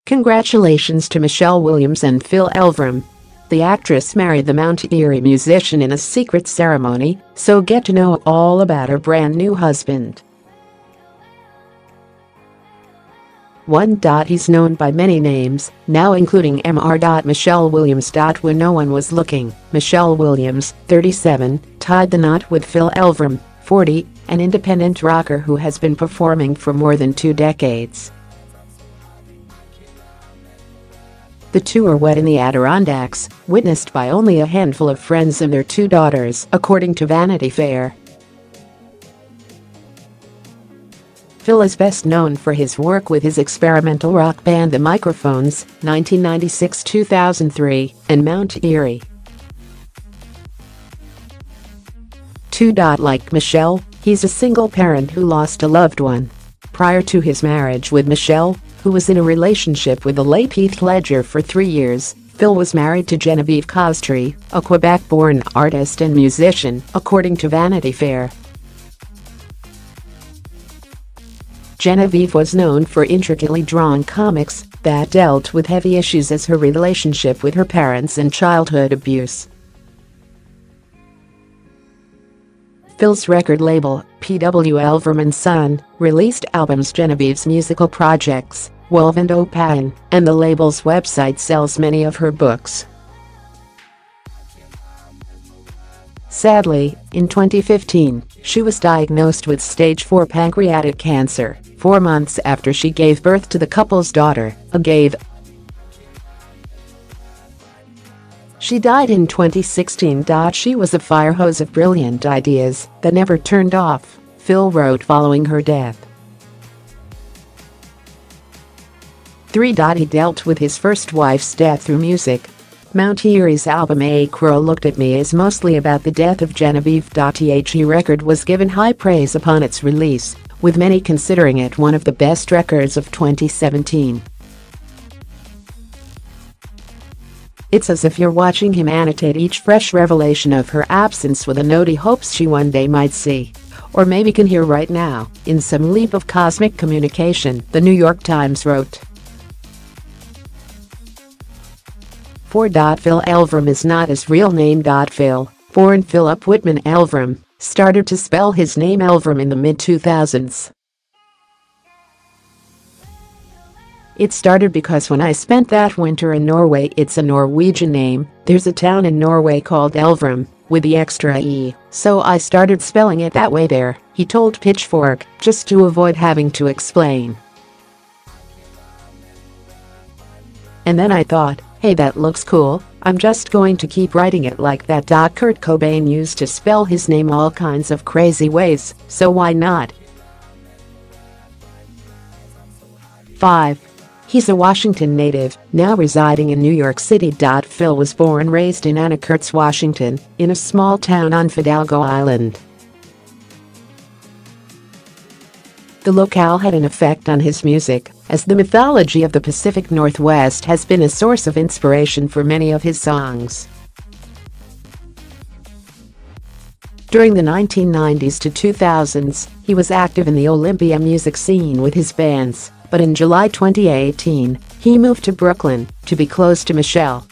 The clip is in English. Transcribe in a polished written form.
Congratulations to Michelle Williams and Phil Elverum. The actress married the Mount Eerie musician in a secret ceremony, so get to know all about her brand new husband. He's known by many names, now including Mr. Williams. When no one was looking, Michelle Williams, 37, tied the knot with Phil Elverum, 40, an independent rocker who has been performing for more than 2 decades. The two are wed in the Adirondacks, witnessed by only a handful of friends and their 2 daughters, according to Vanity Fair. Phil is best known for his work with his experimental rock band The Microphones, 1996-2003, and Mount Eerie. Like Michelle, he's a single parent who lost a loved one. Prior to his marriage with Michelle, who was in a relationship with the late Heath Ledger for 3 years, Phil was married to Genevieve Costry, a Quebec-born artist and musician, according to Vanity Fair. Genevieve was known for intricately drawn comics that dealt with heavy issues as her relationship with her parents and childhood abuse. Phil's record label, PW Elverum & Son, released albums Genevieve's musical projects, Wolf and Opain, and the label's website sells many of her books. Sadly, in 2015, she was diagnosed with stage 4 pancreatic cancer, 4 months after she gave birth to the couple's daughter, Agave. She died in 2016. She was a fire hose of brilliant ideas that never turned off, Phil wrote following her death. He dealt with his first wife's death through music. Mount Eerie's album A Crow Looked at Me is mostly about the death of Genevieve. The record was given high praise upon its release, with many considering it one of the best records of 2017. It's as if you're watching him annotate each fresh revelation of her absence with a note he hopes she one day might see, or maybe can hear right now, in some leap of cosmic communication, The New York Times wrote. Phil Elverum is not his real name. Phil, born Philip Whitman Elverum, started to spell his name Elverum in the mid-2000s. It started because when I spent that winter in Norway, it's a Norwegian name, there's a town in Norway called Elverum, with the extra E, so I started spelling it that way there, he told Pitchfork, just to avoid having to explain. And then I thought, hey, that looks cool, I'm just going to keep writing it like that. Kurt Cobain used to spell his name all kinds of crazy ways, so why not? 5. He's a Washington native, now residing in New York City. Phil was born and raised in Anacortes, Washington, in a small town on Fidalgo Island. The locale had an effect on his music, as the mythology of the Pacific Northwest has been a source of inspiration for many of his songs. During the 1990s to 2000s, he was active in the Olympia music scene with his bands, but in July 2018, he moved to Brooklyn to be close to Michelle.